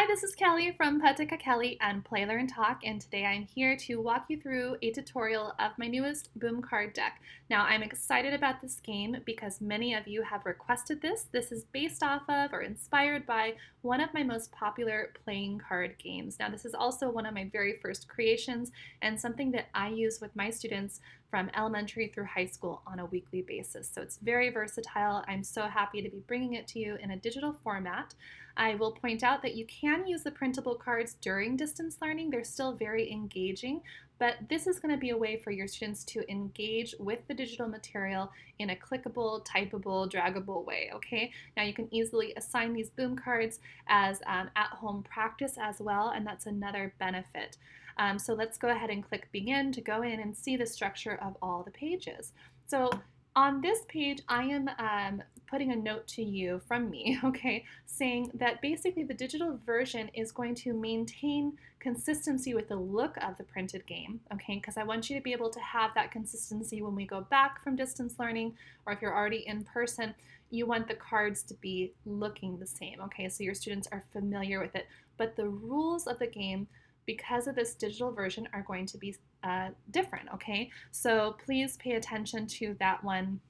Hi, this is Kelly from Patika Kelly and Play Learn Talk, and today I'm here to walk you through a tutorial of my newest boom card deck. Now, I'm excited about this game because many of you have requested this. This is based off of or inspired by one of my most popular playing card games. Now, this is also one of my very first creations and something that I use with my students from elementary through high school on a weekly basis. So it's very versatile. I'm so happy to be bringing it to you in a digital format. I will point out that you can use the printable cards during distance learning. They're still very engaging, but this is going to be a way for your students to engage with the digital material in a clickable, typable, draggable way, okay? Now you can easily assign these boom cards as at-home practice as well, and that's another benefit. So let's go ahead and click begin to go in and see the structure of all the pages. So on this page, I am putting a note to you from me, okay, saying that basically the digital version is going to maintain consistency with the look of the printed game, okay, because I want you to be able to have that consistency when we go back from distance learning, or if you're already in person, you want the cards to be looking the same, okay, so your students are familiar with it. But the rules of the game, because of this digital version, are going to be different, okay? So please pay attention to that one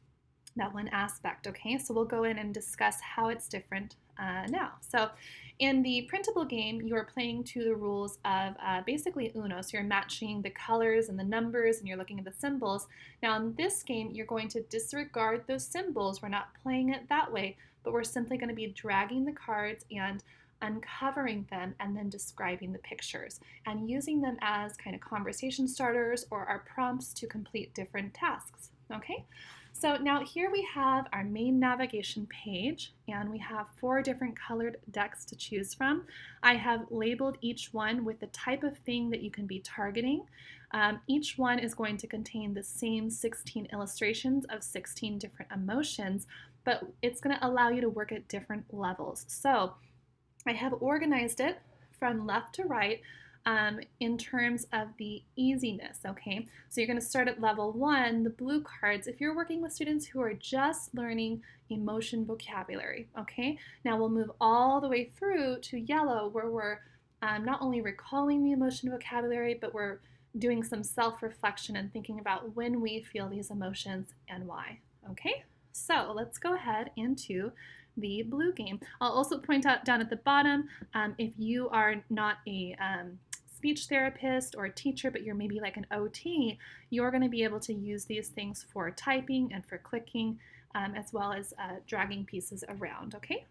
aspect, okay? So we'll go in and discuss how it's different now. So in the printable game, you are playing to the rules of basically Uno. So you're matching the colors and the numbers and you're looking at the symbols. Now in this game, you're going to disregard those symbols. We're not playing it that way, but we're simply going to be dragging the cards and uncovering them and then describing the pictures and using them as kind of conversation starters or our prompts to complete different tasks, okay? So now here we have our main navigation page and we have 4 different colored decks to choose from. I have labeled each one with the type of thing that you can be targeting. Each one is going to contain the same 16 illustrations of 16 different emotions, but it's going to allow you to work at different levels. So I have organized it from left to right in terms of the easiness, okay? So you're going to start at level 1, the blue cards, if you're working with students who are just learning emotion vocabulary, okay? Now we'll move all the way through to yellow where we're not only recalling the emotion vocabulary, but we're doing some self-reflection and thinking about when we feel these emotions and why, okay? So let's go ahead into the blue game. I'll also point out down at the bottom, if you are not a speech therapist or a teacher, but you're maybe like an OT, you're going to be able to use these things for typing and for clicking, as well as dragging pieces around, okay?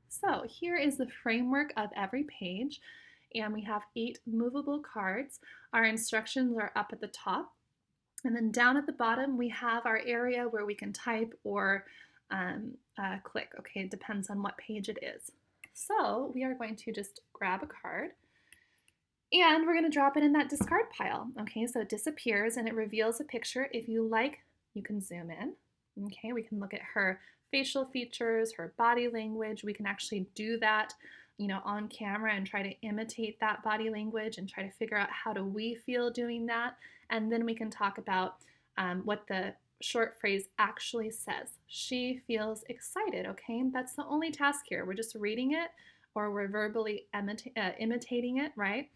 So here is the framework of every page, and we have 8 movable cards. Our instructions are up at the top, and then down at the bottom, we have our area where we can type or click, okay? It depends on what page it is. So we are going to just grab a card and we're going to drop it in that discard pile, okay? So it disappears and it reveals a picture. If you like, you can zoom in, okay? We can look at her facial features, her body language. We can actually do that, you know, on camera and try to imitate that body language and try to figure out how do we feel doing that. And then we can talk about what the short phrase actually says. She feels excited, okay? That's the only task here. We're just reading it or we're verbally imitating it, right?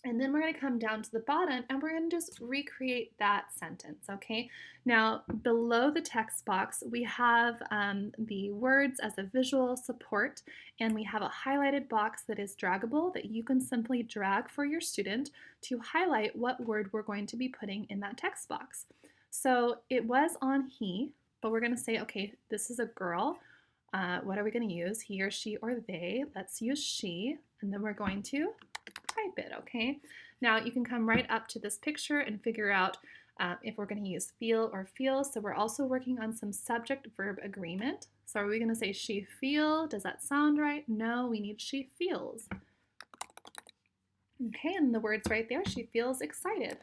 And then we're going to come down to the bottom and we're going to just recreate that sentence, okay? Now, below the text box, we have the words as a visual support, and we have a highlighted box that is draggable that you can simply drag for your student to highlight what word we're going to be putting in that text box. So it was on he, but we're going to say, okay, this is a girl. What are we going to use? He or she or they. Let's use she, and then we're going to type it, okay? Now you can come right up to this picture and figure out if we're going to use feel or feels. So we're also working on some subject-verb agreement. So are we going to say she feel? Does that sound right? No, we need she feels. Okay, and the word's right there. She feels excited.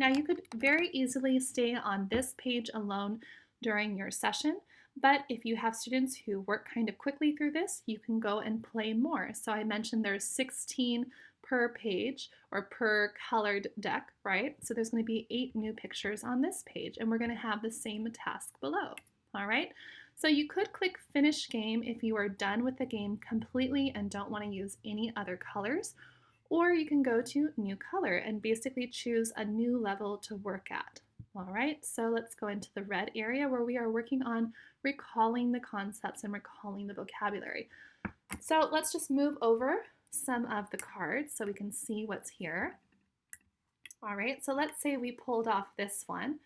Now you could very easily stay on this page alone during your session, but if you have students who work kind of quickly through this, you can go and play more. So I mentioned there's 16 per page or per colored deck, right? So there's going to be 8 new pictures on this page, and we're going to have the same task below, all right? So you could click Finish Game if you are done with the game completely and don't want to use any other colors, or you can go to New Color and basically choose a new level to work at. All right, so let's go into the red area where we are working on recalling the concepts and recalling the vocabulary. So let's just move over some of the cards so we can see what's here. All right, so let's say we pulled off this one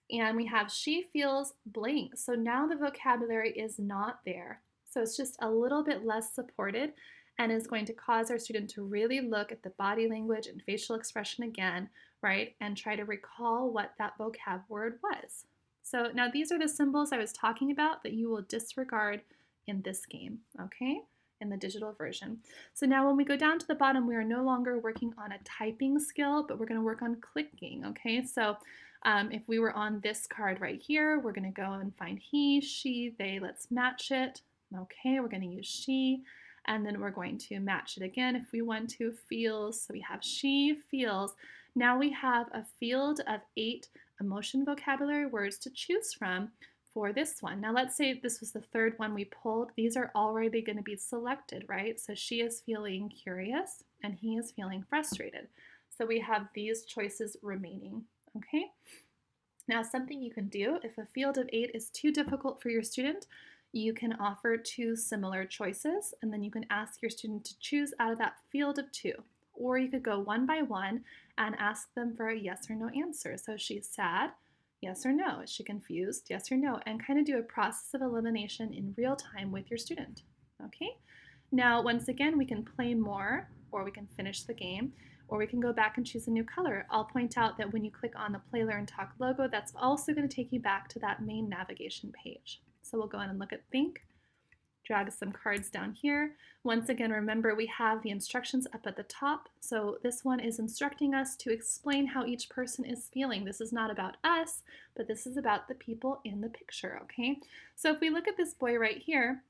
and we have she feels blank. So now the vocabulary is not there. So it's just a little bit less supported and is going to cause our student to really look at the body language and facial expression again, right? And try to recall what that vocab word was. So now these are the symbols I was talking about that you will disregard in this game, okay? In the digital version. So now when we go down to the bottom, we are no longer working on a typing skill, but we're going to work on clicking, okay? So if we were on this card right here, we're going to go and find he, she, they. Let's match it. Okay, we're going to use she, and then we're going to match it again if we want to. Feels, so we have she feels. Now we have a field of 8 emotion vocabulary words to choose from for this one. Now let's say this was the third one we pulled. These are already going to be selected, right? So she is feeling curious and he is feeling frustrated. So we have these choices remaining. Okay, now something you can do if a field of 8 is too difficult for your student, you can offer 2 similar choices and then you can ask your student to choose out of that field of 2. Or you could go one by one and ask them for a yes or no answer. So she's sad, yes or no. Is she confused, yes or no? And kind of do a process of elimination in real time with your student. Okay, now once again we can play more or we can finish the game, or we can go back and choose a new color. I'll point out that when you click on the Play, Learn, Talk logo, that's also going to take you back to that main navigation page. So we'll go in and look at Think, drag some cards down here. Once again, remember we have the instructions up at the top. So this one is instructing us to explain how each person is feeling. This is not about us, but this is about the people in the picture, okay? So if we look at this boy right here,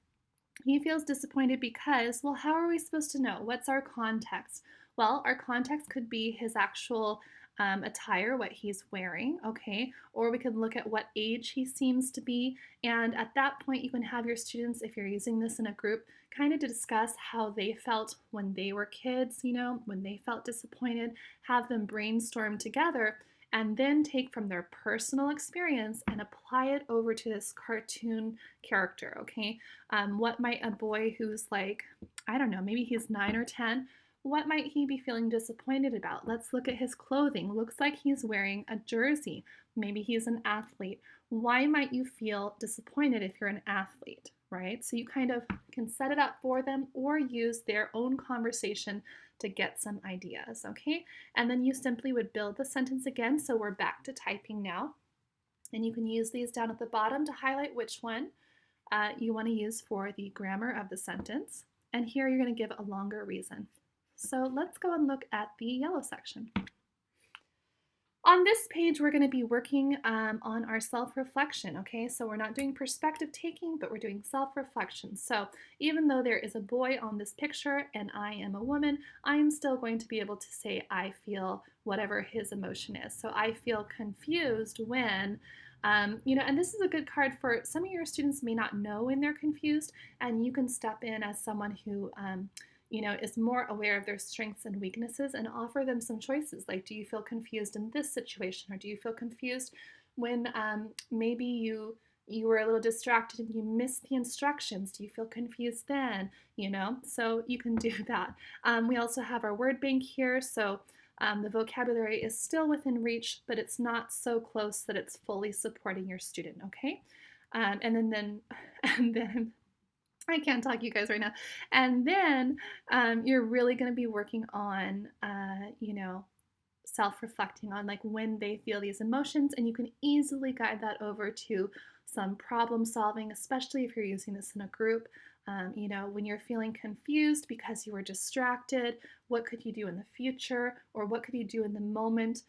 he feels disappointed because, well, how are we supposed to know? What's our context? Well, our context could be his actual attire, what he's wearing, okay? Or we could look at what age he seems to be. And at that point, you can have your students, if you're using this in a group, kind of discuss how they felt when they were kids, you know, when they felt disappointed, have them brainstorm together and then take from their personal experience and apply it over to this cartoon character, okay? What might a boy who's like, I don't know, maybe he's 9 or 10, what might he be feeling disappointed about? Let's look at his clothing. Looks like he's wearing a jersey. Maybe he's an athlete. Why might you feel disappointed if you're an athlete, right? So you kind of can set it up for them or use their own conversation to get some ideas, okay? And then you simply would build the sentence again. So we're back to typing now. And you can use these down at the bottom to highlight which one you want to use for the grammar of the sentence. And here you're going to give a longer reason. So let's go and look at the yellow section. On this page, we're going to be working on our self-reflection, okay? So we're not doing perspective taking, but we're doing self-reflection. So even though there is a boy on this picture and I am a woman, I am still going to be able to say I feel whatever his emotion is. So I feel confused when, you know, and this is a good card for some of your students may not know when they're confused, and you can step in as someone who you know, is more aware of their strengths and weaknesses and offer them some choices. Like, do you feel confused in this situation? Or do you feel confused when maybe you were a little distracted and you missed the instructions? Do you feel confused then? You know, so you can do that. We also have our word bank here. So the vocabulary is still within reach, but it's not so close that it's fully supporting your student, okay? And then I can't talk to you guys right now. And then you're really going to be working on, you know, self-reflecting on like when they feel these emotions, and you can easily guide that over to some problem solving, especially if you're using this in a group. You know, when you're feeling confused because you were distracted, what could you do in the future, or what could you do in the moment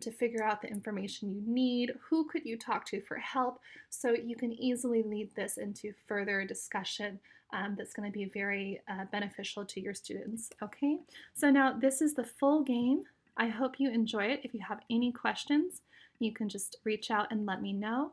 to figure out the information you need? Who could you talk to for help? So you can easily lead this into further discussion that's going to be very beneficial to your students. Okay, so now this is the full game. I hope you enjoy it. If you have any questions, you can just reach out and let me know.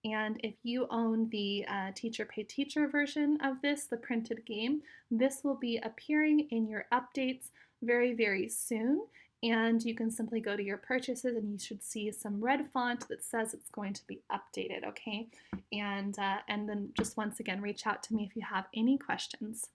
And if you own the Teacher Pay Teacher version of this, the printed game, this will be appearing in your updates very, very soon. And you can simply go to your purchases and you should see some red font that says it's going to be updated, okay? And then just once again, reach out to me if you have any questions.